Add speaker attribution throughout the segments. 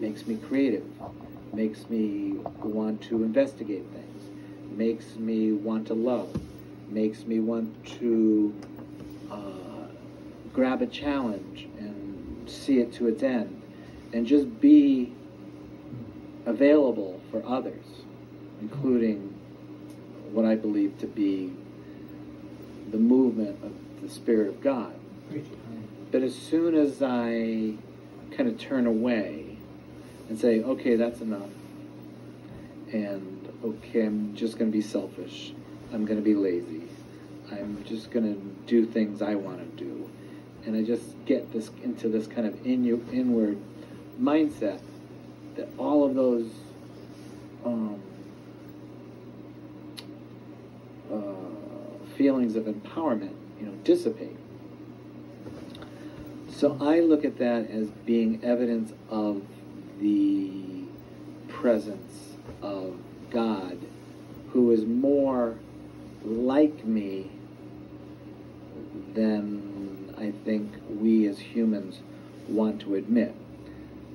Speaker 1: makes me creative, makes me want to investigate things, makes me want to love, makes me want to grab a challenge and see it to its end, and just be available for others, including what I believe to be the movement of the Spirit of God. But as soon as I kind of turn away and say, okay, that's enough, and okay, I'm just going to be selfish, I'm going to be lazy, I'm just going to do things I want to do, and I just get this into this kind of inward mindset, that all of those feelings of empowerment, dissipate. So I look at that as being evidence of the presence of God, who is more like me than I think we as humans want to admit.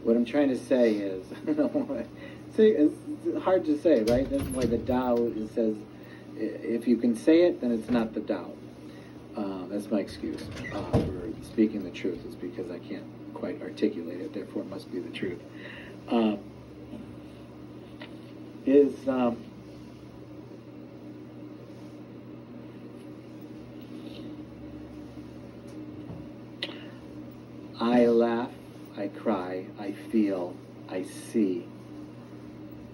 Speaker 1: What I'm trying to say is, see, it's hard to say, right? That's why the Tao says, if you can say it, then it's not the Tao. That's my excuse for speaking the truth. It's because I can't quite articulate it, therefore it must be the truth. I laugh, I cry, I feel, I see,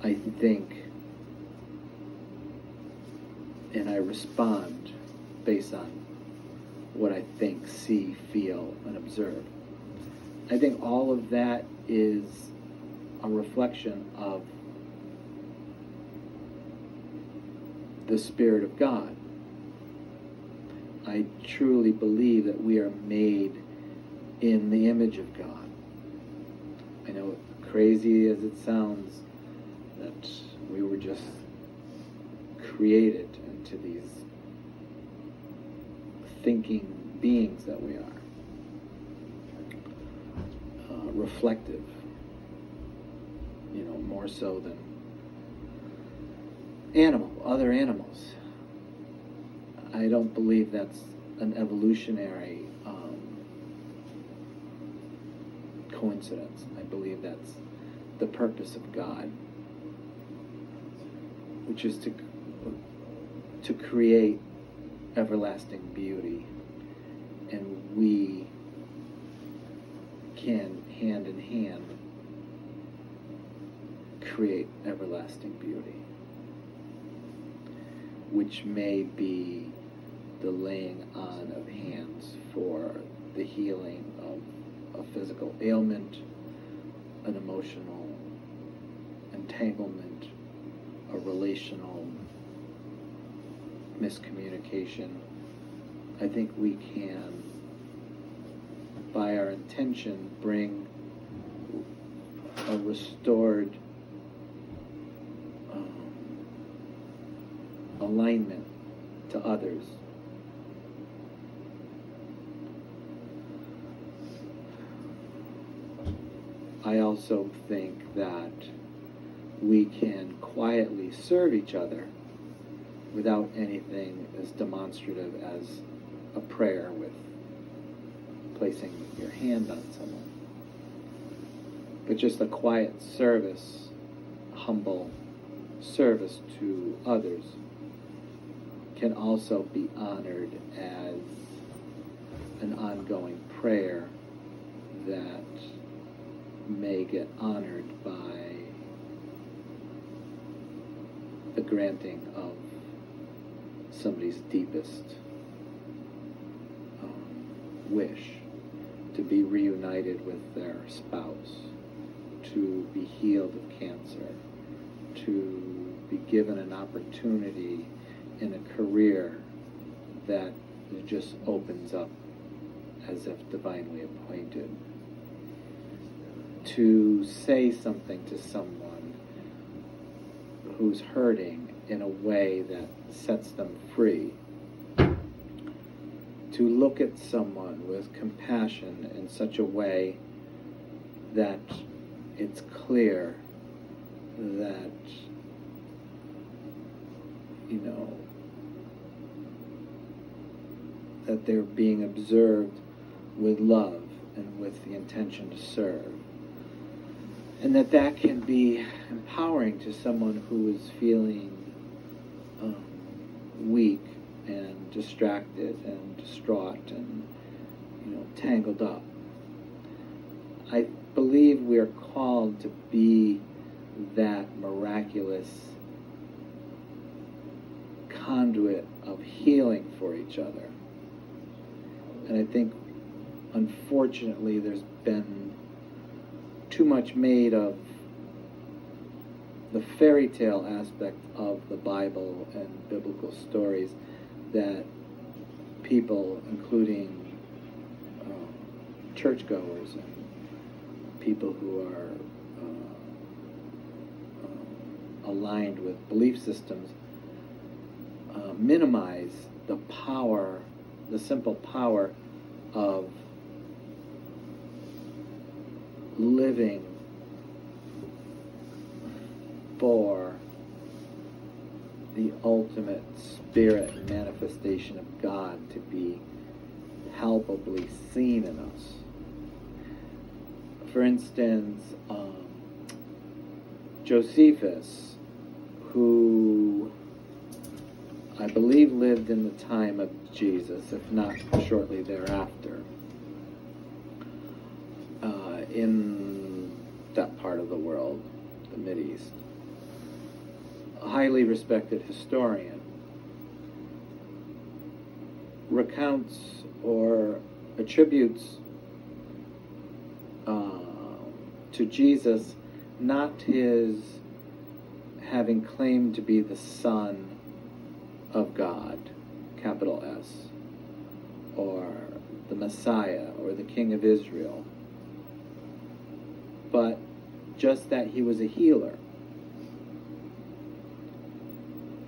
Speaker 1: I think, and I respond based on what I think, see, feel, and observe. I think all of that is a reflection of the Spirit of God. I truly believe that we are made in the image of God. I know, crazy as it sounds, that we were just created into these thinking beings that we are. Reflective, more so than other animals. I don't believe that's an evolutionary coincidence. I believe that's the purpose of God, which is to create everlasting beauty, and we can, hand in hand, create everlasting beauty, which may be the laying on of hands for the healing of a physical ailment, an emotional entanglement, a relational miscommunication. I think we can, by our intention, bring a restored alignment to others. I also think that we can quietly serve each other without anything as demonstrative as a prayer with placing your hand on someone. But just a quiet service, humble service to others, can also be honored as an ongoing prayer that may get honored by the granting of somebody's deepest wish to be reunited with their spouse, to be healed of cancer, to be given an opportunity in a career that just opens up as if divinely appointed, to say something to someone who's hurting in a way that sets them free, to look at someone with compassion in such a way that it's clear that, that they're being observed with love and with the intention to serve. And that can be empowering to someone who is feeling weak and distracted and distraught and, tangled up. I believe we are called to be that miraculous conduit of healing for each other. And I think, unfortunately, there's been too much made of the fairy tale aspect of the Bible and biblical stories that people, including churchgoers and people who are aligned with belief systems, minimize the power, the simple power of living for the ultimate spirit manifestation of God to be palpably seen in us. For instance, Josephus, who I believe lived in the time of Jesus, if not shortly thereafter, in that part of the world, the Mideast, a highly respected historian, recounts or attributes to Jesus not his having claimed to be the Son of God, capital S, or the Messiah, or the King of Israel, but just that he was a healer.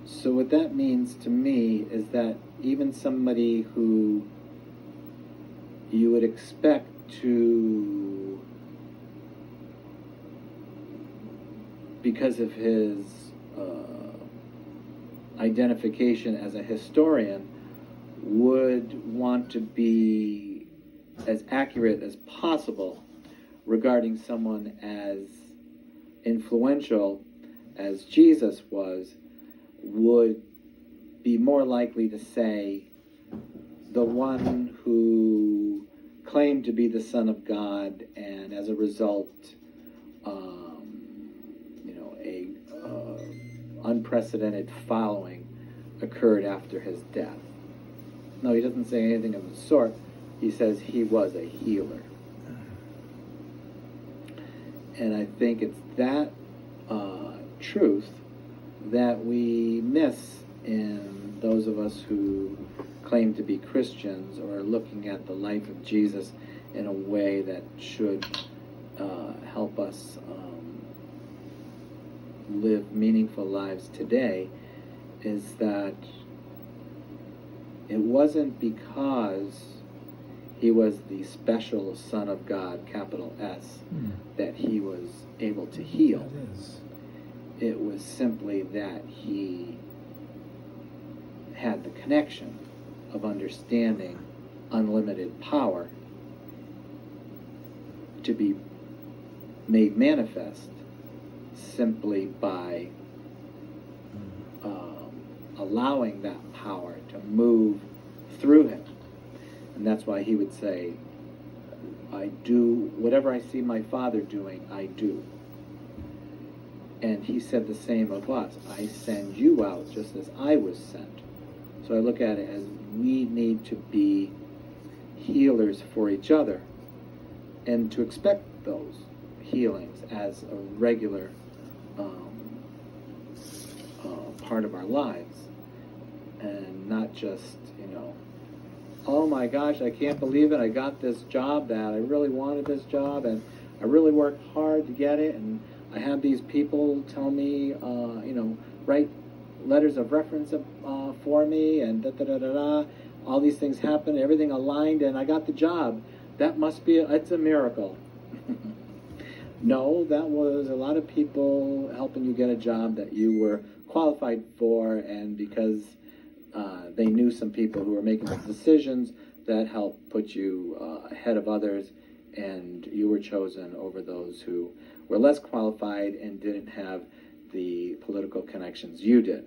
Speaker 1: So what that means to me is that even somebody who you would expect to, because of his identification as a historian, would want to be as accurate as possible regarding someone as influential as Jesus was, would be more likely to say the one who claimed to be the Son of God, and as a result, unprecedented following occurred after his death. No, he doesn't say anything of the sort. He says he was a healer. And I think it's that truth that we miss in those of us who claim to be Christians, or are looking at the life of Jesus in a way that should help us live meaningful lives today, is that it wasn't because he was the special Son of God, capital S, that he was able to heal. It was simply that he had the connection of understanding unlimited power to be made manifest simply by allowing that power to move through him. And that's why he would say, I do whatever I see my Father doing, I do. And he said the same of us. I send you out just as I was sent. So I look at it as we need to be healers for each other, and to expect those healings as a regular part of our lives, and not just, oh my gosh, I can't believe it, I got this job, that I really wanted this job, and I really worked hard to get it, and I had these people tell me, write letters of reference for me, and da-da-da-da-da. All these things happened, everything aligned, and I got the job. That must be, it's a miracle. No, that was a lot of people helping you get a job that you were qualified for, and because they knew some people who were making the decisions, that helped put you ahead of others, and you were chosen over those who were less qualified and didn't have the political connections you did.